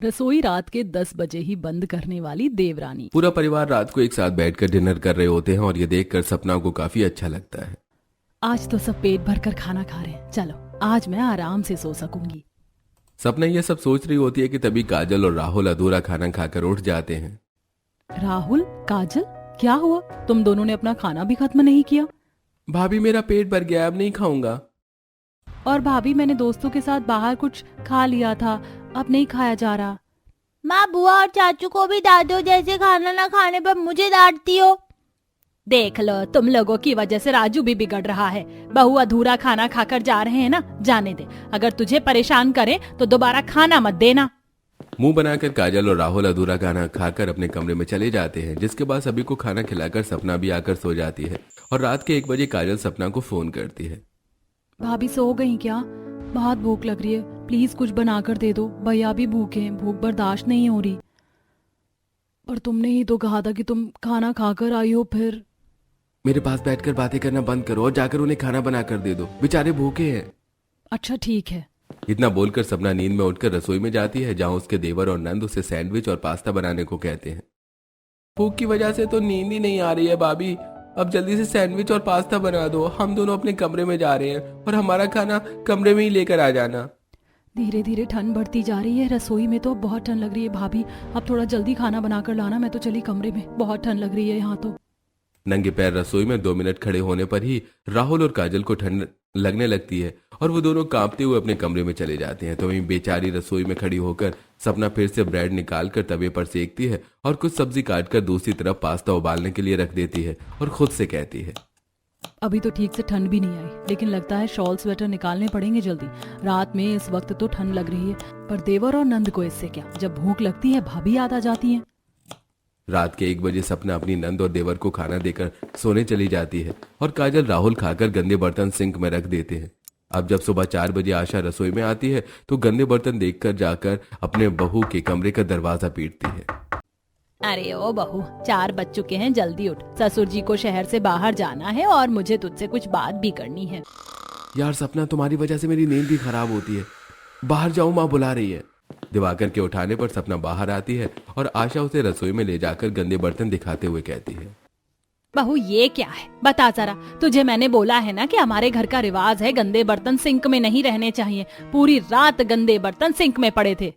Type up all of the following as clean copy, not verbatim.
रसोई रात के 10 बजे ही बंद करने वाली देवरानी। पूरा परिवार रात को एक साथ बैठकर डिनर कर रहे होते हैं और ये देखकर सपना को काफी अच्छा लगता है। आज तो सब पेट भर कर खाना खा रहे हैं, चलो आज मैं आराम से सो सकूंगी। सपना ये सब सोच रही होती है कि तभी काजल और राहुल अधूरा खाना खाकर उठ जाते हैं। राहुल, काजल, क्या हुआ? तुम दोनों ने अपना खाना भी खत्म नहीं किया? भाभी मेरा पेट भर गया, अब नहीं खाऊंगा। और भाभी, मैंने दोस्तों के साथ बाहर कुछ खा लिया था, अब नहीं खाया जा रहा। माँ, बुआ और चाचू को भी डांटो, जैसे खाना ना खाने पर मुझे डांटती हो। देख लो, तुम लोगों की वजह से राजू भी बिगड़ रहा है। बहू अधूरा खाना खाकर जा रहे हैं ना, जाने दे। अगर तुझे परेशान करें तो दोबारा खाना मत देना। मुंह बनाकर काजल और राहुल अधूरा खाना खाकर अपने कमरे में चले जाते हैं, जिसके बाद सभी को खाना खिलाकर सपना भी आकर सो जाती है। और रात के 1 बजे काजल सपना को फोन करती है। भाभी सो गई क्या? बहुत भूख लग रही है, प्लीज कुछ बना कर दे दो। भैया भी भूखे हैं, भूख बर्दाश्त नहीं हो रही। पर तुमने ही तो कहा था कि तुम खाना खाकर आई हो। फिर मेरे पास बैठकर बातें करना बंद करो और जाकर उन्हें खाना बना कर दे दो, बेचारे भूखे हैं। अच्छा ठीक है। इतना बोलकर सपना नींद में उठकर रसोई में जाती है, जहां उसके देवर और नंद उसे सैंडविच और पास्ता बनाने को कहते हैं। भूख की वजह से तो नींद ही नहीं आ रही है भाभी, अब जल्दी से सैंडविच और पास्ता बना दो। हम दोनों अपने कमरे में जा रहे हैं और हमारा खाना कमरे में ही लेकर आ जाना। धीरे धीरे ठंड बढ़ती जा रही है, रसोई में तो बहुत ठंड लग रही है। भाभी अब थोड़ा जल्दी खाना बनाकर लाना, मैं तो चली कमरे में, बहुत ठंड लग रही है यहाँ तो। नंगे पैर रसोई में 2 मिनट खड़े होने पर ही राहुल और काजल को ठंड लगने लगती है और वो दोनों कांपते हुए अपने कमरे में चले जाते हैं। तो वहीं बेचारी रसोई में खड़ी होकर सपना फिर से ब्रेड निकालकर तवे पर सेकती है और कुछ सब्जी काटकर दूसरी तरफ पास्ता उबालने के लिए रख देती है और खुद से कहती है, अभी तो ठीक से ठंड भी नहीं आई, लेकिन लगता है शॉल स्वेटर निकालने पड़ेंगे जल्दी। रात में इस वक्त तो ठंड लग रही है, पर देवर और नंद को इससे क्या, जब भूख लगती है भाभी याद आ जाती है। रात के 1 बजे सपना अपनी नंद और देवर को खाना देकर सोने चली जाती है और काजल राहुल खाकर गंदे बर्तन सिंक में रख देते हैं। अब जब सुबह 4 बजे आशा रसोई में आती है तो गंदे बर्तन देखकर जाकर अपने बहू के कमरे का दरवाजा पीटती है। अरे ओ बहू, 4 बज चुके हैं, जल्दी उठ। ससुर जी को शहर से बाहर जाना है और मुझे तुझसे कुछ बात भी करनी है। यार सपना, तुम्हारी वजह से मेरी नींद भी खराब होती है, बाहर जाओ, माँ बुला रही है। दिवाकर के उठाने पर सपना बाहर आती है और आशा उसे रसोई में ले जाकर गंदे बर्तन दिखाते हुए कहती है, बहू ये क्या है, बता जरा। तुझे मैंने बोला है ना कि हमारे घर का रिवाज है, गंदे बर्तन सिंक में नहीं रहने चाहिए। पूरी रात गंदे बर्तन सिंक में पड़े थे।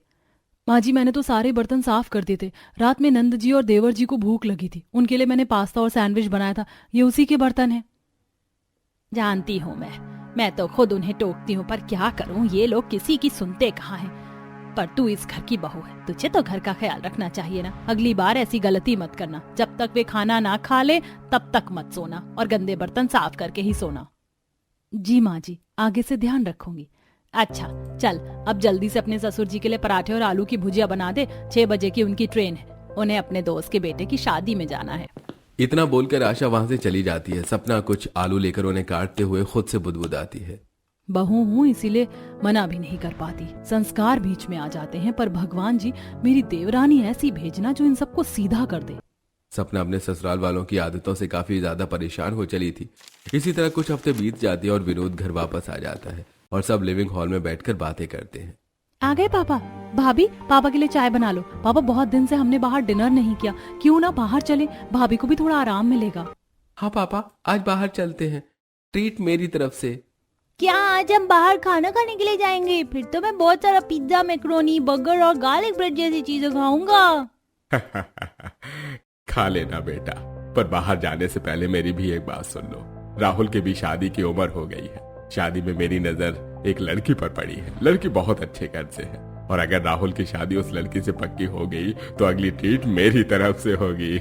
माँ जी, मैंने तो सारे बर्तन साफ कर दिए थे। रात में नंद जी और देवर जी को भूख लगी थी, उनके लिए मैंने पास्ता और सैंडविच बनाया था, ये उसी के बर्तन हैं। जानती हूँ मैं तो खुद उन्हें टोकती हूँ, पर क्या करूँ, ये लोग किसी की सुनते कहाँ हैं। पर तू इस घर की बहू है, तुझे तो घर का ख्याल रखना चाहिए ना। अगली बार ऐसी गलती मत करना, जब तक वे खाना ना खा ले तब तक मत सोना और गंदे बर्तन साफ करके ही सोना। जी माँ जी, आगे से ध्यान रखूंगी। अच्छा चल, अब जल्दी से अपने ससुर जी के लिए पराठे और आलू की भुजिया बना दे, 6 बजे की उनकी ट्रेन है, उन्हें अपने दोस्त के बेटे की शादी में जाना है। इतना बोलकर आशा वहां से चली जाती है। सपना कुछ आलू लेकर उन्हें काटते हुए खुद से बुदबुदाती है, बहू हूँ इसीलिए मना भी नहीं कर पाती, संस्कार बीच में आ जाते हैं। पर भगवान जी, मेरी देवरानी ऐसी भेजना जो इन सबको सीधा कर दे। सपना अपने ससुराल वालों की आदतों से काफी ज्यादा परेशान हो चली थी। इसी तरह कुछ हफ्ते बीत जाते हैं और विनोद घर वापस आ जाता है और सब लिविंग हॉल में बैठकर बातें करते हैं। आ गए पापा? भाभी, पापा के लिए चाय बना लो। पापा, बहुत दिन से हमने बाहर डिनर नहीं किया, क्यों ना बाहर चले, भाभी को भी थोड़ा आराम मिलेगा। हाँ पापा, आज बाहर चलते हैं, ट्रीट मेरी तरफ से। क्या आज हम बाहर खाना खाने के लिए जाएंगे? फिर तो मैं बहुत सारा पिज्जा, मैक्रोनी, बर्गर और गार्लिक ब्रेड जैसी चीजें खाऊंगा। खा लेना बेटा, पर बाहर जाने से पहले मेरी भी एक बात सुन लो। राहुल की भी शादी की उम्र हो गई है। शादी में मेरी नजर एक लड़की पर पड़ी है। लड़की बहुत अच्छे घर से है और अगर राहुल की शादी उस लड़की से पक्की हो गई तो अगली ट्रीट मेरी तरफ से होगी।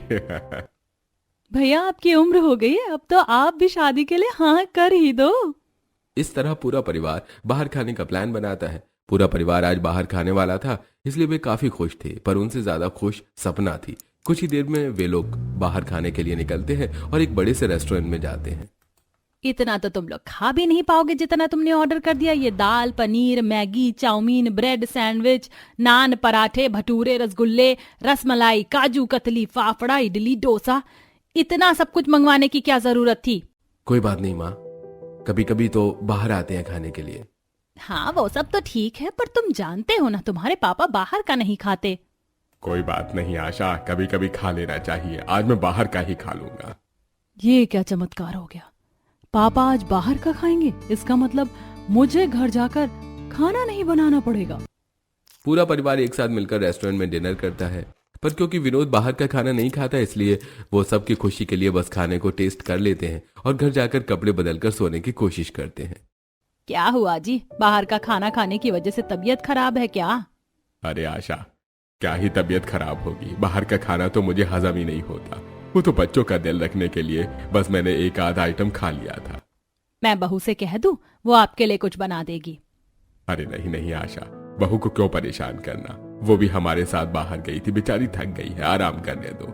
भैया, आपकी उम्र हो गई है, अब तो आप भी शादी के लिए हाँ कर ही दो। इस तरह पूरा परिवार बाहर खाने का प्लान बनाता है। पूरा परिवार आज बाहर खाने वाला था, इसलिए वे काफी खुश थे, पर उनसे ज्यादा खुश सपना थी। कुछ ही देर में वे लोग बाहर खाने के लिए निकलते हैं और एक बड़े से रेस्टोरेंट में जाते हैं। इतना तो तुम लोग खा भी नहीं पाओगे जितना तुमने ऑर्डर कर दिया। ये दाल, paneer, Maggi, chowmein, bread, sandwich, naan, पराठे, भटूरे, रसगुल्ले, रसमलाई, काजू कतली, फाफड़ा, इडली, डोसा, इतना सब कुछ मंगवाने की क्या जरूरत थी? कोई बात नहीं माँ, कभी कभी तो बाहर आते हैं खाने के लिए। हाँ वो सब तो ठीक है, पर तुम जानते हो ना तुम्हारे पापा बाहर का नहीं खाते। कोई बात नहीं आशा, कभी कभी खा लेना चाहिए। आज मैं बाहर का ही खा लूंगा। ये क्या चमत्कार हो गया, पापा आज बाहर का खाएंगे? इसका मतलब मुझे घर जाकर खाना नहीं बनाना पड़ेगा। पूरा परिवार एक साथ मिलकर रेस्टोरेंट में डिनर करता है, पर क्योंकि विनोद बाहर का खाना नहीं खाता इसलिए वो सबकी खुशी के लिए बस खाने को टेस्ट कर लेते हैं और घर जाकर कपड़े बदलकर सोने की कोशिश करते हैं। क्या हुआ जी, बाहर का खाना खाने की वजह से तबीयत खराब है क्या? अरे आशा, क्या ही तबीयत खराब होगी, बाहर का खाना तो मुझे हजम ही नहीं होता। वो तो बच्चों का दिल रखने के लिए बस मैंने एक आध आइटम खा लिया था। मैं बहू से कह दूं, वो आपके लिए कुछ बना देगी। अरे नहीं नहीं आशा, बहू को क्यों परेशान करना, वो भी हमारे साथ बाहर गई थी, बेचारी थक गई है, आराम करने दो।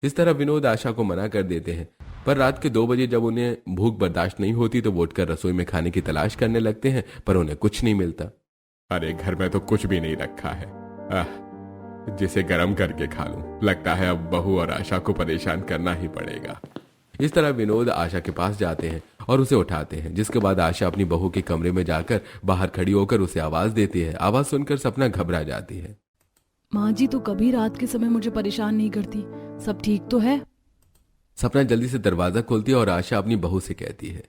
इस तरह विनोद आशा को मना कर देते हैं, पर रात के 2 बजे जब उन्हें भूख बर्दाश्त नहीं होती तो वो उठकर रसोई में खाने की तलाश करने लगते हैं, पर उन्हें कुछ नहीं मिलता। अरे घर में तो कुछ भी नहीं रखा है, जिसे गर्म करके खा लूं। लगता है अब बहू और आशा को परेशान करना ही पड़ेगा। इस तरह विनोद आशा के पास जाते हैं और उसे उठाते हैं, जिसके बाद आशा अपनी बहू के कमरे में जाकर बाहर खड़ी होकर उसे आवाज देती है। आवाज सुनकर सपना घबरा जाती है। माँ जी तो कभी रात के समय मुझे परेशान नहीं करती, सब ठीक तो है? सपना जल्दी से दरवाजा खोलती है और आशा अपनी बहू से कहती है,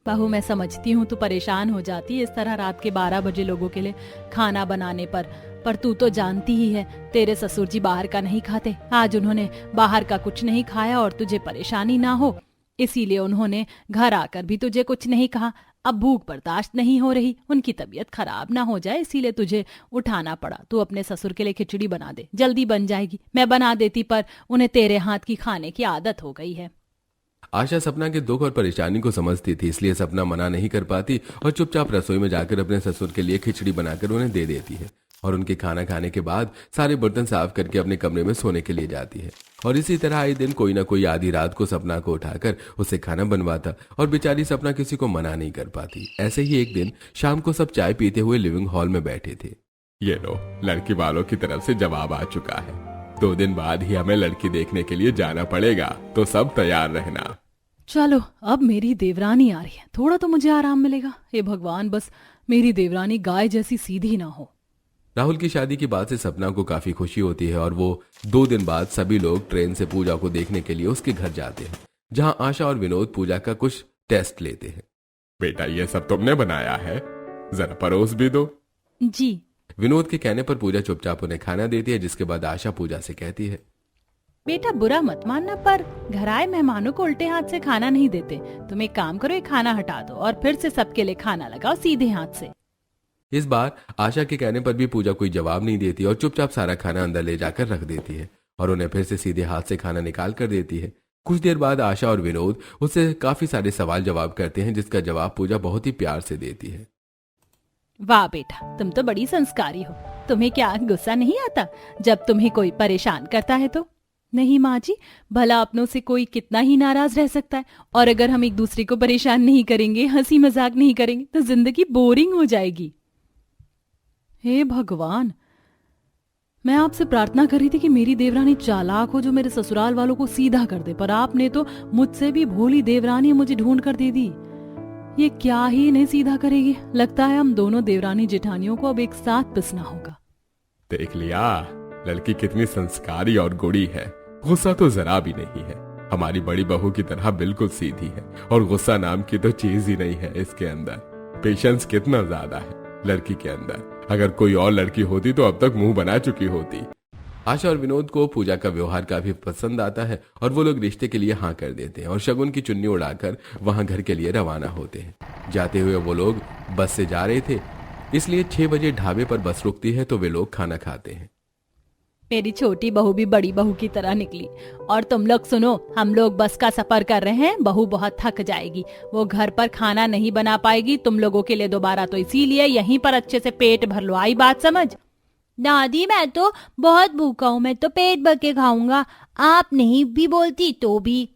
बहू मैं समझती हूँ तू परेशान हो जाती है इस तरह रात के 12 बजे लोगों के लिए खाना बनाने पर तू तो जानती ही है तेरे ससुर जी बाहर का नहीं खाते। आज उन्होंने बाहर का कुछ नहीं खाया और तुझे परेशानी ना हो इसीलिए उन्होंने घर आकर भी तुझे कुछ नहीं कहा। अब भूख बर्दाश्त नहीं हो रही, उनकी तबीयत खराब ना हो जाए इसीलिए तुझे उठाना पड़ा। तू अपने ससुर के लिए खिचड़ी बना दे, जल्दी बन जाएगी। मैं बना देती पर उन्हें तेरे हाथ की खाने की आदत हो गई है। आशा सपना के दुख और परेशानी को समझती थी, इसलिए सपना मना नहीं कर पाती और चुपचाप रसोई में जाकर अपने ससुर के लिए खिचड़ी बनाकर उन्हें दे देती है और उनके खाना खाने के बाद सारे बर्तन साफ करके अपने कमरे में सोने के लिए जाती है। और इसी तरह आए दिन कोई ना कोई आधी रात को सपना को उठाकर उसे खाना बनवाता और बेचारी सपना किसी को मना नहीं कर पाती। ऐसे ही एक दिन शाम को सब चाय पीते हुए लिविंग हॉल में बैठे थे। ये लो, लड़की वालों की तरफ से जवाब आ चुका है। 2 दिन बाद ही हमें लड़की देखने के लिए जाना पड़ेगा, तो सब तैयार रहना। चलो अब मेरी देवरानी आ रही है, थोड़ा तो मुझे आराम मिलेगा। हे भगवान, बस मेरी देवरानी गाय जैसी सीधी ना हो। राहुल की शादी की बात से सपना को काफी खुशी होती है और वो 2 दिन बाद सभी लोग ट्रेन से पूजा को देखने के लिए उसके घर जाते हैं, जहां आशा और विनोद पूजा का कुछ टेस्ट लेते हैं। बेटा ये सब तुमने बनाया है, जरा परोस भी दो। जी। विनोद के कहने पर पूजा चुपचाप उन्हें खाना देती है, जिसके बाद आशा पूजा से कहती है, बेटा बुरा मत मानना पर घर आए मेहमानों को उल्टे हाथ से खाना नहीं देते। तुम एक काम करो, ये खाना हटा दो और फिर से सबके लिए खाना लगाओ सीधे हाथ से। इस बार आशा के कहने पर भी पूजा कोई जवाब नहीं देती और चुपचाप सारा खाना अंदर ले जाकर रख देती है और उन्हें फिर से सीधे हाथ से खाना निकाल कर देती है। कुछ देर बाद आशा और विनोद उससे काफी सारे सवाल जवाब करते हैं, जिसका जवाब पूजा बहुत ही प्यार से देती है। वाह बेटा, तुम तो बड़ी संस्कारी हो। तुम्हें क्या गुस्सा नहीं आता जब तुम्हें कोई परेशान करता है तो? नहीं माँ जी, भला अपनों से कोई कितना ही नाराज रह सकता है, और अगर हम एक दूसरे को परेशान नहीं करेंगे, हंसी मजाक नहीं करेंगे तो जिंदगी बोरिंग हो जाएगी। हे भगवान, मैं आपसे प्रार्थना कर रही थी कि मेरी देवरानी चालाक हो जो मेरे ससुराल वालों को सीधा कर दे, पर आपने तो मुझसे भी भोली देवरानी मुझे ढूंढ कर दे दी। ये क्या ही इन्हें सीधा करेगी। लगता है हम दोनों देवरानी जेठानियों को अब एक साथ पिसना होगा। देख लिया, लड़की कितनी संस्कारी और गुड़ी है, गुस्सा तो जरा भी नहीं है। हमारी बड़ी बहू की तरह बिल्कुल सीधी है और गुस्सा नाम की तो चीज ही नहीं है इसके अंदर। पेशेंस कितना ज्यादा है लड़की के अंदर। अगर कोई और लड़की होती तो अब तक मुंह बना चुकी होती। आशा और विनोद को पूजा का व्यवहार काफी पसंद आता है और वो लोग रिश्ते के लिए हाँ कर देते हैं और शगुन की चुन्नी उड़ाकर वहां घर के लिए रवाना होते हैं। जाते हुए वो लोग बस से जा रहे थे, इसलिए 6 बजे ढाबे पर बस रुकती है तो वे लोग खाना खाते हैं। मेरी छोटी बहू भी बड़ी बहू की तरह निकली। और तुम लोग सुनो, हम लोग बस का सफर कर रहे हैं, बहू बहुत थक जाएगी, वो घर पर खाना नहीं बना पाएगी तुम लोगों के लिए दोबारा, तो इसीलिए यहीं पर अच्छे से पेट भर लो। आई बात समझ? दादी मैं तो बहुत भूखा हूँ, मैं तो पेट भर के खाऊंगा। आप नहीं भी बोलती तो भी।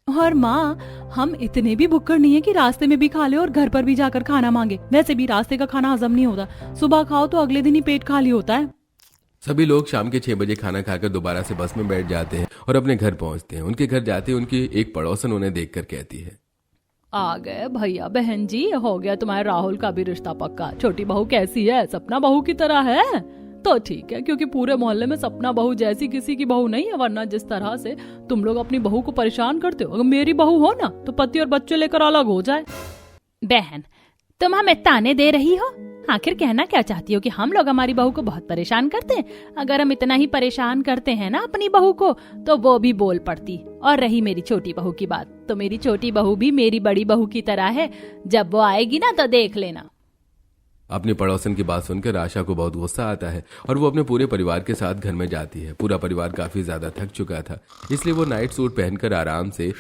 और माँ, हम इतने भी भुक्कड़ नहीं है कि रास्ते में भी खा ले और घर पर भी जाकर खाना मांगे। वैसे भी रास्ते का खाना हजम नहीं होता, सुबह खाओ तो अगले दिन ही पेट खाली होता है। सभी लोग शाम के 6 बजे खाना खाकर दोबारा से बस में बैठ जाते हैं और अपने घर पहुंचते हैं। उनके घर जाते उनकी एक पड़ोसन उन्हें देखकर कहती है, आ गए भैया बहन जी, हो गया तुम्हारे राहुल का भी रिश्ता पक्का। छोटी बहू कैसी है? सपना बहू की तरह है? तो ठीक है, क्योंकि पूरे मोहल्ले में सपना बहू जैसी किसी की बहू नहीं है, वरना जिस तरह से तुम लोग अपनी बहू को परेशान करते हो, अगर मेरी बहू हो ना तो पति और बच्चे लेकर अलग हो जाए। बहन, तुम हमें ताने दे रही हो? आखिर कहना क्या चाहती हो कि हम लोग हमारी बहू को बहुत परेशान करते हैं? अगर हम इतना ही परेशान करते हैं ना अपनी बहू को, तो वो भी बोल पड़ती। और रही मेरी छोटी बहू की बात, तो मेरी छोटी बहू भी मेरी बड़ी बहू की तरह है। जब वो आएगी ना तो देख लेना। अपनी पड़ोसन की बात सुनकर आशा को बहुत गुस्सा आता है और वो अपने पूरे परिवार के साथ घर में जाती है। पूरा परिवार काफी ज्यादा थक चुका था, इसलिए वो नाइट सूट पहनकर आराम से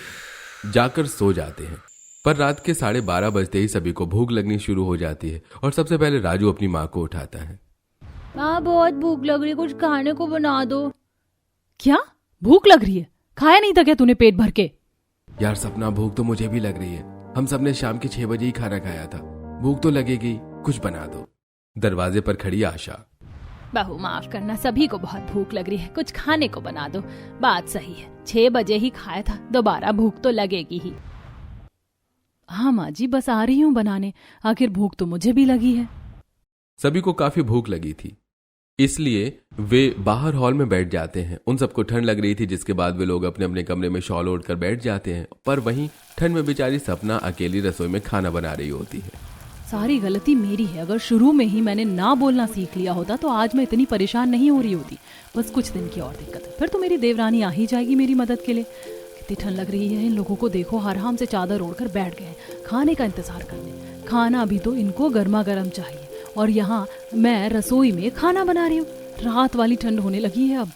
जाकर सो जाते हैं। पर रात के 12:30 बजते ही सभी को भूख लगनी शुरू हो जाती है और सबसे पहले राजू अपनी माँ को उठाता है। माँ, बहुत भूख लग रही है, कुछ खाने को बना दो। क्या भूख लग रही है? खाया नहीं था क्या तूने पेट भर के? यार सपना, भूख तो मुझे भी लग रही है। हम सबने शाम के 6 बजे ही खाना खाया था, भूख तो लगेगी, कुछ बना दो। दरवाजे पर खड़ी आशा। बहू माफ करना, सभी को बहुत भूख लग रही है, कुछ खाने को बना दो। बात सही है, 6 बजे ही खाया था, दोबारा भूख तो लगेगी ही। हाँ माँ जी, बस आ रही हूँ बनाने, आखिर भूख तो मुझे भी लगी है। सभी को काफी भूख लगी थी, इसलिए वे बाहर हॉल में बैठ जाते हैं। उन सबको ठंड लग रही थी, जिसके बाद वे लोग अपने अपने कमरे में शॉल ओढ़कर बैठ जाते हैं। पर वहीं ठंड में बेचारी सपना अकेली रसोई में खाना बना रही होती है। सारी गलती मेरी है, अगर शुरू में ही मैंने ना बोलना सीख लिया होता तो आज मैं इतनी परेशान नहीं हो रही होती। बस कुछ दिन की और दिक्कत है, फिर तो मेरी देवरानी आ ही जाएगी मेरी मदद के लिए। कितनी ठंड लग रही है, इन लोगों को देखो, आराम से चादर ओढ़कर बैठ गए खाने का इंतजार करने। खाना भी तो इनको गर्मा गर्म चाहिए, और यहाँ मैं रसोई में खाना बना रही हूँ। रात वाली ठंड होने लगी है अब।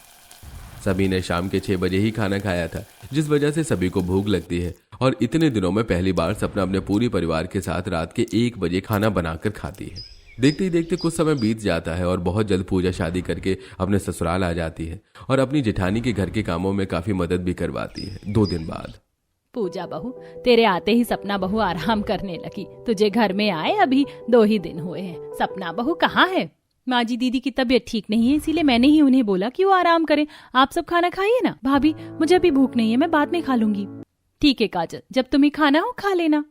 सभी ने शाम के 6 बजे ही खाना खाया था, जिस वजह से सभी को भूख लगती है। और इतने दिनों में पहली बार सपना अपने पूरे परिवार के साथ रात के 1 बजे खाना बनाकर खाती है। देखते ही देखते कुछ समय बीत जाता है और बहुत जल्द पूजा शादी करके अपने ससुराल आ जाती है और अपनी जेठानी के घर के कामों में काफी मदद भी करवाती है। 2 दिन बाद पूजा बहू, तेरे आते ही सपना बहू आराम करने लगी। तुझे घर में आए अभी 2 ही दिन हुए हैं। सपना बहू कहाँ है? माँ जी, दीदी की तबीयत ठीक नहीं है, इसीलिए मैंने ही उन्हें बोला कि वो आराम करें। आप सब खाना खाइए ना। भाभी, मुझे अभी भूख नहीं है, मैं बाद में खा लूंगी। ठीक है काजल, जब तुम्हें खाना हो खा लेना।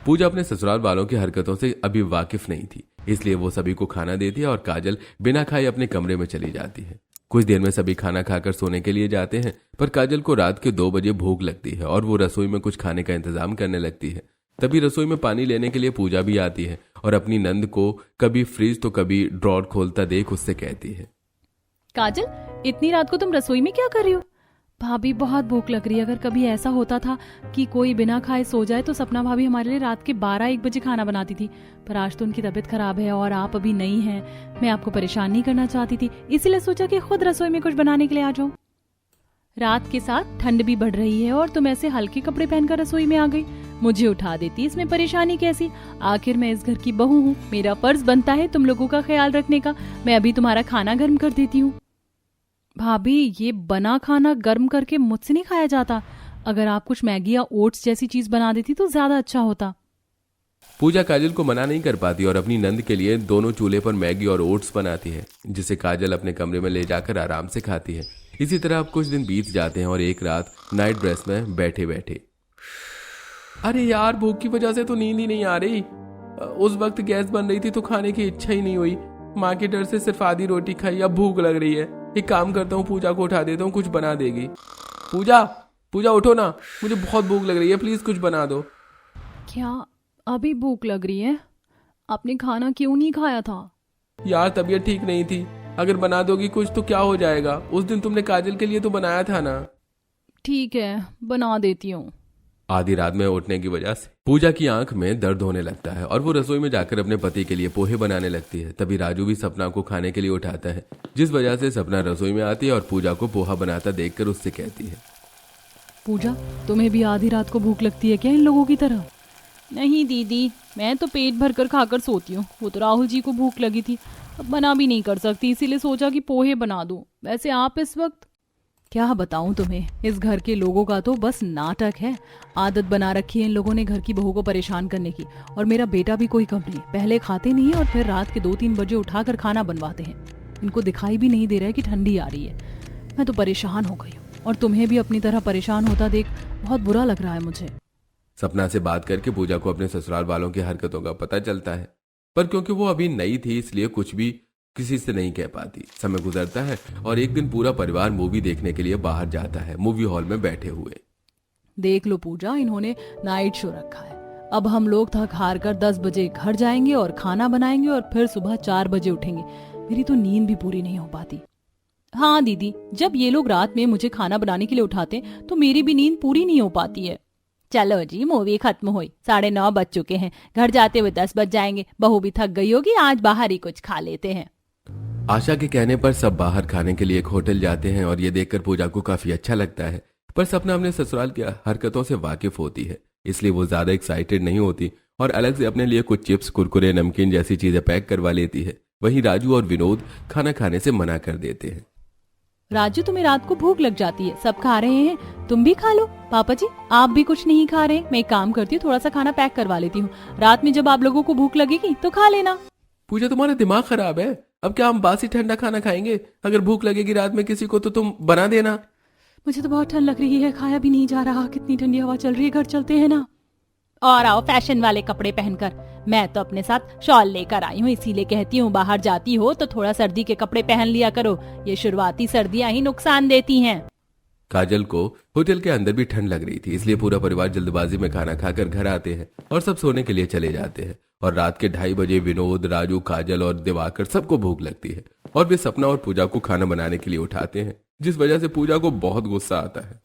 पूजा अपने ससुराल वालों की हरकतों से अभी वाकिफ नहीं थी, इसलिए वो सभी को खाना देती है और काजल बिना खाए अपने कमरे में चली जाती है। कुछ देर में सभी खाना खाकर सोने के लिए जाते हैं, पर काजल को रात के 2 बजे भूख लगती है और वो रसोई में कुछ खाने का इंतजाम करने लगती है। तभी रसोई में पानी लेने के लिए पूजा भी आती है और अपनी नंद को कभी फ्रिज तो कभी ड्रॉर खोलता देख उससे कहती है, काजल, इतनी रात को तुम रसोई में क्या कर रही हो? भाभी, बहुत भूख लग रही है। अगर कभी ऐसा होता था कि कोई बिना खाए सो जाए तो सपना भाभी हमारे लिए रात के 12-1 बजे खाना बनाती थी, पर आज तो उनकी तबीयत खराब है और आप अभी नहीं हैं। मैं आपको परेशान नहीं करना चाहती थी, इसीलिए सोचा कि खुद रसोई में कुछ बनाने के लिए आ जाऊं। रात के साथ ठंड भी बढ़ रही है और तुम ऐसे हल्के कपड़े पहनकर रसोई में आ गई। मुझे उठा देती, इसमें परेशानी कैसी? आखिर मैं इस घर की बहू हूँ, मेरा फर्ज बनता है तुम लोगों का ख्याल रखने का। मैं अभी तुम्हारा खाना गर्म कर देती हूँ। भाभी, ये बना खाना गर्म करके मुझसे नहीं खाया जाता। अगर आप कुछ मैगी या ओट्स जैसी चीज बना देती तो ज्यादा अच्छा होता। पूजा काजल को मना नहीं कर पाती और अपनी नंद के लिए दोनों चूल्हे पर मैगी और ओट्स बनाती है, जिसे काजल अपने कमरे में ले जाकर आराम से खाती है। इसी तरह अब कुछ दिन बीत जाते हैं और एक रात नाइट ड्रेस में बैठे बैठे, अरे यार, भूख की वजह से तो नींद ही नहीं आ रही। उस वक्त गैस बन रही थी तो खाने की इच्छा ही नहीं हुई। माँ के डर से सिर्फ आधी रोटी खाई, अब भूख लग रही है। एक काम करता हूँ, पूजा को उठा देता हूँ, कुछ बना देगी। पूजा उठो ना, मुझे बहुत भूख लग रही है, प्लीज कुछ बना दो। क्या अभी भूख लग रही है? आपने खाना क्यों नहीं खाया था? यार तबीयत ठीक नहीं थी, अगर बना दोगी कुछ तो क्या हो जाएगा? उस दिन तुमने काजल के लिए तो बनाया था ना। ठीक है, बना देती हूँ। आधी रात में उठने की वजह से पूजा की आंख में दर्द होने लगता है और वो रसोई में जाकर अपने पति के लिए पोहे बनाने लगती है। तभी राजू भी सपना को खाने के लिए उठाता है, जिस वजह से सपना रसोई में आती है और पूजा को पोहा बनाता देखकर उससे कहती है, पूजा, तुम्हें भी आधी रात को भूख लगती है क्या इन लोगों की तरह? नहीं दीदी, मैं तो पेट भर कर खाकर सोती हूँ। वो तो राहुल जी को भूख लगी थी, अब मना भी नहीं कर सकती, इसीलिए सोचा कि पोहे बना दूं। वैसे आप इस वक्त, क्या बताऊं तुम्हें, इस घर के लोगों का तो बस नाटक है। आदत बना रखी है इन लोगों ने घर की बहू को परेशान करने की। और मेरा बेटा भी कोई कम नहीं, पहले खाते नहीं और फिर रात के 2-3 बजे उठाकर खाना बनवाते हैं। इनको दिखाई भी नहीं दे रहा है कि ठंडी आ रही है। मैं तो परेशान हो गई हूँ और तुम्हें भी अपनी तरह परेशान होता देख बहुत बुरा लग रहा है मुझे। सपना से बात करके पूजा को अपने ससुराल वालों की हरकतों का पता चलता है, पर क्योंकि वो अभी नई थी इसलिए कुछ भी किसी से नहीं कह पाती। समय गुजरता है और एक दिन पूरा परिवार मूवी देखने के लिए बाहर जाता है, मूवी हॉल में बैठे हुए। देख लो पूजा, इन्होंने नाइट शो रखा है। अब हम लोग थक हार कर 10 बजे घर जाएंगे और खाना बनाएंगे और फिर सुबह 4 बजे उठेंगे। मेरी तो नींद भी पूरी नहीं हो पाती। हाँ दीदी, जब ये लोग रात में मुझे खाना बनाने के लिए उठाते तो मेरी भी नींद पूरी नहीं हो पाती है। चलो जी, मूवी खत्म हुई, 9:30 बज चुके हैं, घर जाते हुए 10 बज जाएंगे। बहू भी थक गई होगी, आज बाहर ही कुछ खा लेते हैं। आशा के कहने पर सब बाहर खाने के लिए एक होटल जाते हैं और ये देखकर पूजा को काफी अच्छा लगता है, पर सपना अपने ससुराल की हरकतों से वाकिफ होती है, इसलिए वो ज्यादा एक्साइटेड नहीं होती और अलग से अपने लिए कुछ चिप्स, कुरकुरे, नमकीन जैसी चीजें पैक करवा लेती है। वहीं राजू और विनोद खाना खाने से मना कर देते हैं। राजू, तुम्हें रात को भूख लग जाती है, सब खा रहे हैं, तुम भी खा लो। पापा जी, आप भी कुछ नहीं खा रहे? मैं एक काम करती हूँ, थोड़ा सा खाना पैक करवा लेती हूँ, रात में जब आप लोगों को भूख लगेगी तो खा लेना। पूजा, तुम्हारा दिमाग खराब है? अब क्या हम बासी ठंडा खाना खाएंगे? अगर भूख लगेगी रात में किसी को तो तुम बना देना। मुझे तो बहुत ठंड लग रही है, खाया भी नहीं जा रहा, कितनी ठंडी हवा चल रही है, घर चलते हैं ना। और आओ फैशन वाले कपड़े पहनकर। मैं तो अपने साथ शॉल लेकर आई हूँ, इसीलिए कहती हूँ बाहर जाती हो तो थोड़ा सर्दी के कपड़े पहन लिया करो, ये शुरुआती सर्दियाँ ही नुकसान देती हैं। काजल को होटल के अंदर भी ठंड लग रही थी, इसलिए पूरा परिवार जल्दबाजी में खाना खाकर घर आते हैं और सब सोने के लिए चले जाते हैं। और रात के 2:30 बजे विनोद, राजू, काजल और दिवाकर सबको भूख लगती है और वे सपना और पूजा को खाना बनाने के लिए उठाते हैं, जिस वजह से पूजा को बहुत गुस्सा आता है।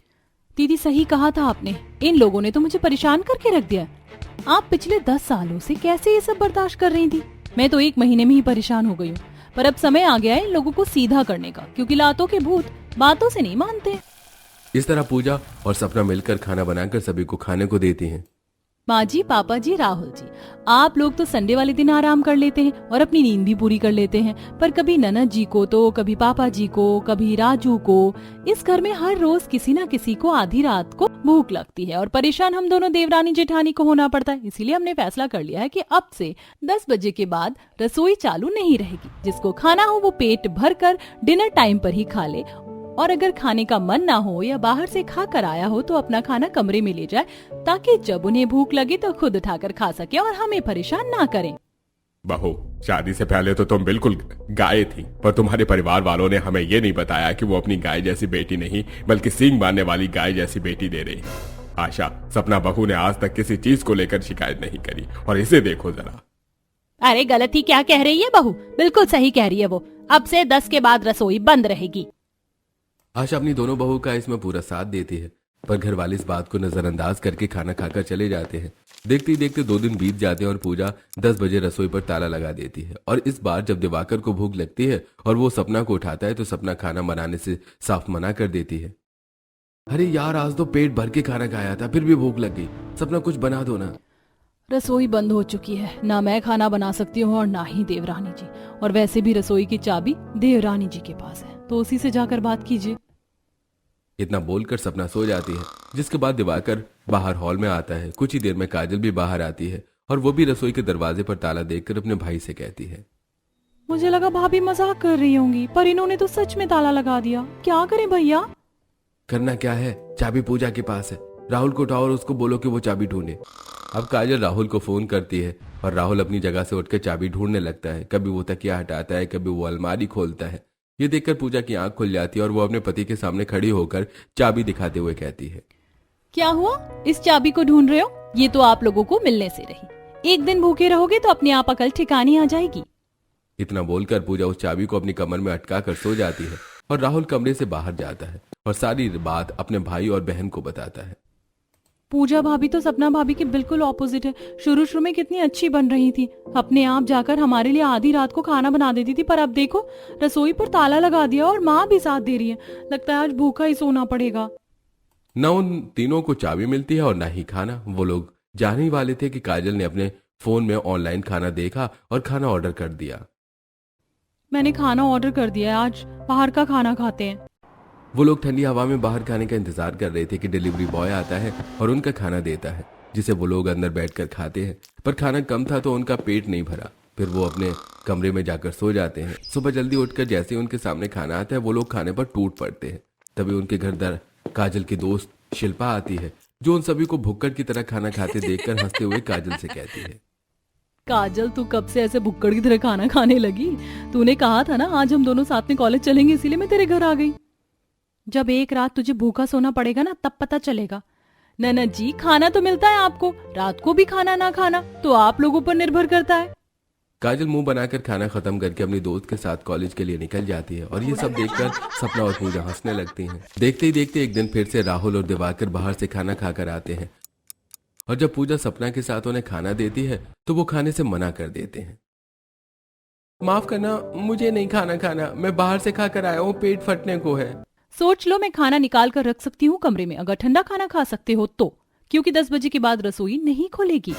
दीदी, सही कहा था आपने, इन लोगों ने तो मुझे परेशान करके रख दिया। आप पिछले 10 सालों से कैसे ये सब बर्दाश्त कर रही थी? मैं तो 1 महीने में ही परेशान हो गई हूँ, पर अब समय आ गया है इन लोगों को सीधा करने का, क्योंकि लातों के भूत बातों से नहीं मानते। इस तरह पूजा और सपना मिलकर खाना बनाकर सभी को खाने को देती हैं। माँ जी, पापा जी, राहुल जी, आप लोग तो संडे वाले दिन आराम कर लेते हैं और अपनी नींद भी पूरी कर लेते हैं, पर कभी ननद जी को तो कभी पापा जी को, कभी राजू को। इस घर में हर रोज किसी न किसी को आधी रात को भूख लगती है और परेशान हम दोनों देवरानी जेठानी को होना पड़ता है। इसीलिए हमने फैसला कर लिया है कि अब से 10 बजे के बाद रसोई चालू नहीं रहेगी। जिसको खाना हो वो पेट भर कर डिनर टाइम पर ही खा ले, और अगर खाने का मन ना हो या बाहर से खा कर आया हो तो अपना खाना कमरे में ले जाए, ताकि जब उन्हें भूख लगे तो खुद उठाकर खा सके और हमें परेशान ना करें। बहू, शादी से पहले तो तुम बिल्कुल गाय थी, पर तुम्हारे परिवार वालों ने हमें ये नहीं बताया कि वो अपनी गाय जैसी बेटी नहीं बल्कि सींग मारने वाली गाय जैसी बेटी दे रही है। आशा, सपना बहू ने आज तक किसी चीज को लेकर शिकायत नहीं करी, और इसे देखो जरा। अरे गलती क्या कह रही है बहू? बिल्कुल सही कह रही है वो। अब से 10 के बाद रसोई बंद रहेगी। आशा अपनी दोनों बहू का इसमें पूरा साथ देती है, पर घर वाले इस बात को नजरअंदाज करके खाना खाकर चले जाते हैं। देखते ही देखते 2 दिन बीत जाते हैं और पूजा 10 बजे रसोई पर ताला लगा देती है। और इस बार जब दिवाकर को भूख लगती है और वो सपना को उठाता है तो सपना खाना बनाने से साफ मना कर देती है। अरे यार, आज तो पेट भर के खाना खाया था, फिर भी भूख लग गई। सपना कुछ बना दो ना। रसोई बंद हो चुकी है, ना मैं खाना बना सकती हूँ और ना ही देवरानी जी, और वैसे भी रसोई की चाबी देवरानी जी के पास है, तो उसी से जाकर बात कीजिए। इतना बोलकर सपना सो जाती है, जिसके बाद दिवाकर बाहर हॉल में आता है। कुछ ही देर में काजल भी बाहर आती है और वो भी रसोई के दरवाजे पर ताला देखकर अपने भाई से कहती है, मुझे लगा भाभी मजाक कर रही होंगी, पर इन्होंने तो सच में ताला लगा दिया। क्या करें भैया? करना क्या है, चाबी पूजा के पास है। राहुल को उठाओ और उसको बोलो कि वो चाबी ढूंढे। अब काजल राहुल को फोन करती है और राहुल अपनी जगह से उठकर चाबी ढूंढने लगता है। कभी वो तकिया हटाता है, कभी वो अलमारी खोलता है। ये देखकर पूजा की आंख खुल जाती है और वो अपने पति के सामने खड़ी होकर चाबी दिखाते हुए कहती है, क्या हुआ? इस चाबी को ढूंढ रहे हो? ये तो आप लोगों को मिलने से रही। एक दिन भूखे रहोगे तो अपने आप अकल ठिकानी आ जाएगी। इतना बोलकर पूजा उस चाबी को अपनी कमर में अटका कर सो जाती है और राहुल कमरे से बाहर जाता है और सारी बात अपने भाई और बहन को बताता है। पूजा भाभी तो सपना भाभी के बिल्कुल ऑपोजिट है। शुरू में कितनी अच्छी बन रही थी, अपने आप जाकर हमारे लिए आधी रात को खाना बना देती थी, पर अब देखो रसोई पर ताला लगा दिया और माँ भी साथ दे रही है। लगता है आज भूखा ही सोना पड़ेगा। न उन तीनों को चाबी मिलती है और न ही खाना। वो लोग जानने ही वाले थे कि काजल ने अपने फोन में ऑनलाइन खाना देखा और खाना ऑर्डर कर दिया। मैंने खाना ऑर्डर कर दिया है, आज बाहर का खाना खाते हैं। वो लोग ठंडी हवा में बाहर खाने का इंतजार कर रहे थे कि डिलीवरी बॉय आता है और उनका खाना देता है, जिसे वो लोग अंदर बैठकर खाते हैं। पर खाना कम था तो उनका पेट नहीं भरा। फिर वो अपने कमरे में जाकर सो जाते हैं। सुबह जल्दी उठकर जैसे ही उनके सामने खाना आता है वो लोग खाने पर टूट पड़ते हैं। तभी उनके घर काजल की दोस्त शिल्पा आती है जो उन सभी को भुक्कड़ की तरह खाना खाते देखकर हंसते हुए काजल से कहती है, काजल तू कब से ऐसे भुक्कड़ की तरह खाना खाने लगी? तूने कहा था ना आज हम दोनों साथ में कॉलेज चलेंगे, इसीलिए मैं तेरे घर आ गई। जब एक रात तुझे भूखा सोना पड़ेगा ना तब पता चलेगा। ननद जी, खाना तो मिलता है आपको, रात को भी खाना ना खाना तो आप लोगों पर निर्भर करता है। काजल मुंह बनाकर खाना खत्म करके अपनी दोस्त के साथ कॉलेज के लिए निकल जाती है और ये सब देखकर सपना और पूजा हंसने लगती हैं। देखते ही देखते एक दिन फिर से राहुल और दिवाकर बाहर से खाना खाकर आते हैं और जब पूजा सपना के साथ उन्हें खाना देती है तो वो खाने से मना कर देते हैं। माफ करना, मुझे नहीं खाना खाना, मैं बाहर से खाकर आया हूँ, पेट फटने को है। सोच लो, मैं खाना निकाल कर रख सकती हूँ कमरे में, अगर ठंडा खाना खा सकते हो तो, क्योंकि 10 बजे के बाद रसोई नहीं खुलेगी।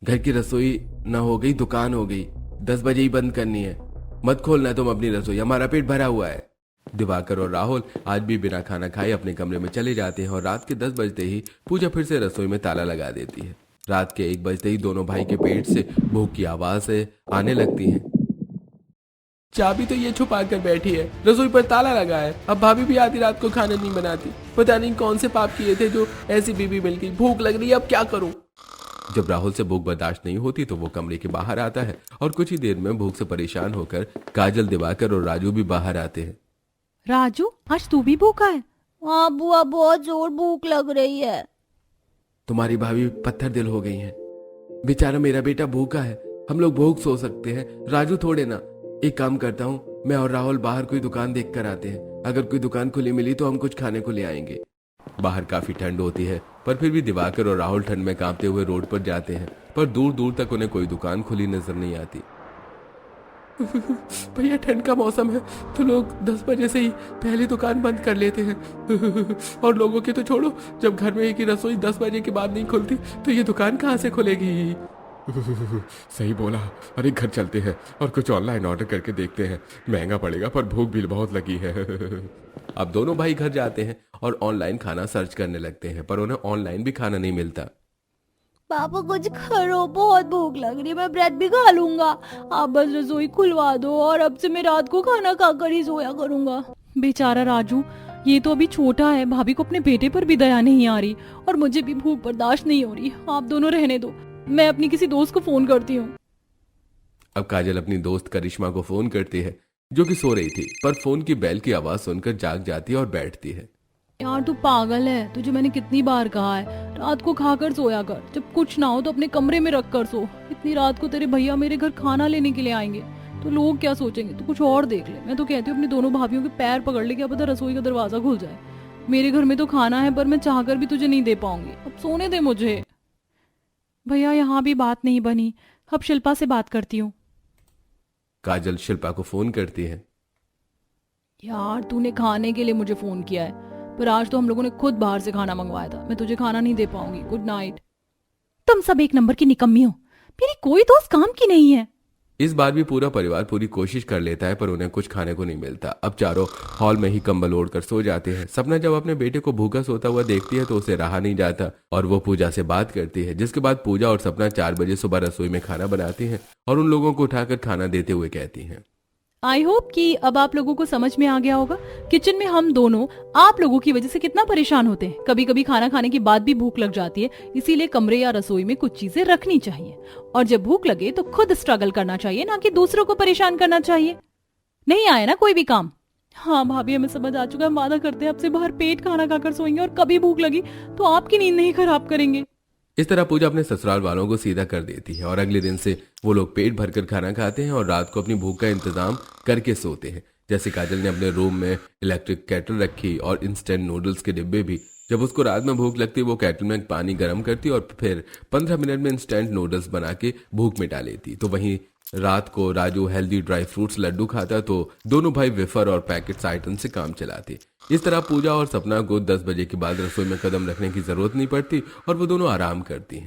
घर की रसोई न हो गई दुकान हो गई, 10 बजे ही बंद करनी है। मत खोलना तुम अपनी रसोई, हमारा पेट भरा हुआ है। दिवाकर और राहुल आज भी बिना खाना खाए अपने कमरे में चले जाते हैं और रात के 10 बजते ही पूजा फिर से रसोई में ताला लगा देती है। रात के 1 बजते ही दोनों भाई के पेट से भूख की आवाज आने लगती है। चाबी तो ये छुपा कर बैठी है, रसोई पर ताला लगा है, अब भाभी भी आधी रात को खाना नहीं बनाती। पता नहीं कौन से पाप किए थे जो ऐसी बीबी मिल गई। भूख लग रही है, अब क्या करूं? जब राहुल से भूख बर्दाश्त नहीं होती तो वो कमरे के बाहर आता है और कुछ ही देर में भूख से परेशान होकर काजल, दिवाकर और राजू भी बाहर आते हैं। राजू, आज तू भी भूखा है? हाँ बुआ, बहुत जोर भूख लग रही है। तुम्हारी भाभी पत्थर दिल हो गई है, बेचारा मेरा बेटा भूखा है, हम लोग भूख सो सकते हैं, राजू थोड़े ना। एक काम करता हूँ, मैं और राहुल बाहर कोई दुकान देख कर आते हैं, अगर कोई दुकान खुली मिली तो हम कुछ खाने को ले आएंगे। बाहर काफी ठंड होती है पर फिर भी दिवाकर और राहुल ठंड में कांपते हुए रोड पर जाते हैं, पर दूर दूर तक उन्हें कोई दुकान खुली नजर नहीं आती। भैया, ठंड का मौसम है तो लोग 10 बजे से ही पहली दुकान बंद कर लेते हैं। और लोगों की तो छोड़ो, जब घर में एक ही रसोई 10 बजे के बाद नहीं खुलती तो ये दुकान कहाँ से खुलेगी? सही बोला। अरे घर चलते हैं और कुछ ऑनलाइन ऑर्डर करके देखते हैं, महंगा पड़ेगा पर भूख भी बहुत लगी है। अब दोनों भाई घर जाते हैं और ऑनलाइन खाना सर्च करने लगते हैं पर उन्हें ऑनलाइन भी खाना नहीं मिलता। पापा कुछ करो, बहुत भूख लग रही है, मैं ब्रेड भी खा लूंगा। आप बस रसोई खुलवा दो और अब से मैं रात को खाना खाकर ही सोया करूंगा। बेचारा राजू, ये तो अभी छोटा है, भाभी को अपने बेटे पर भी दया नहीं आ रही और मुझे भी भूख बर्दाश्त नहीं हो रही। आप दोनों रहने दो, मैं अपनी किसी दोस्त को फोन करती हूँ। अब काजल अपनी दोस्त करिश्मा को फोन करती है जो कि सो रही थी, पर फोन की बेल की आवाज सुनकर जाग जाती है और बैठती है। यार तू पागल है, तुझे मैंने कितनी बार कहा है रात को खाकर सोया कर, जब कुछ ना हो तो अपने कमरे में रख कर सो। इतनी रात को तेरे भैया मेरे घर खाना लेने के लिए आएंगे तो लोग क्या सोचेंगे? तू कुछ और देख ले। मैं तो कहती हूँ अपनी दोनों भाभियों के पैर पकड़ ले, क्या पता रसोई का दरवाजा खुल जाए। मेरे घर में तो खाना है पर मैं चाहकर भी तुझे नहीं दे पाऊंगी, अब सोने दे मुझे। भैया, यहाँ भी बात नहीं बनी, अब शिल्पा से बात करती हूँ। काजल शिल्पा को फोन करती है। यार तूने खाने के लिए मुझे फोन किया है पर आज तो हम लोगों ने खुद बाहर से खाना मंगवाया था, मैं तुझे खाना नहीं दे पाऊंगी। Good night. तुम सब एक नंबर की निकम्मी हो, मेरी कोई दोस्त काम की नहीं है। इस बार भी पूरा परिवार पूरी कोशिश कर लेता है पर उन्हें कुछ खाने को नहीं मिलता। अब चारों हॉल में ही कंबल ओढ़कर सो जाते हैं। सपना जब अपने बेटे को भूखा सोता हुआ देखती है तो उसे रहा नहीं जाता और वो पूजा से बात करती है, जिसके बाद पूजा और सपना 4 बजे सुबह रसोई में खाना बनाती हैं और उन लोगों को उठाकर खाना देते हुए कहती हैं, आई होप कि अब आप लोगों को समझ में आ गया होगा किचन में हम दोनों आप लोगों की वजह से कितना परेशान होते हैं। कभी कभी खाना खाने के बाद भी भूख लग जाती है, इसीलिए कमरे या रसोई में कुछ चीजें रखनी चाहिए और जब भूख लगे तो खुद स्ट्रगल करना चाहिए, ना कि दूसरों को परेशान करना चाहिए। नहीं आए ना कोई भी काम? हाँ भाभी, हमें समझ आ चुका है, हम वादा करते हैं अब से बाहर पेट खाना खाकर सोएंगे और कभी भूख लगी तो आपकी नींद नहीं खराब करेंगे। इस तरह पूजा अपने ससुराल वालों को सीधा कर देती है और अगले दिन से वो लोग पेट भरकर खाना खाते हैं और रात को अपनी भूख का इंतजाम करके सोते हैं। जैसे काजल ने अपने रूम में इलेक्ट्रिक केटल रखी और इंस्टेंट नूडल्स के डिब्बे भी। जब उसको रात में भूख लगती वो केटल में पानी गर्म करती और फिर 15 मिनट में इंस्टेंट नूडल्स बना के भूख मिटा लेती। तो वहीं रात को Raju healthy dry fruits laddu खाता तो दोनों भाई वेफर और पैकेट्स आइटम से काम चलाते। इस तरह पूजा और सपना को 10 बजे के बाद रसोई में कदम रखने की जरूरत नहीं पड़ती और वो दोनों आराम करती हैं।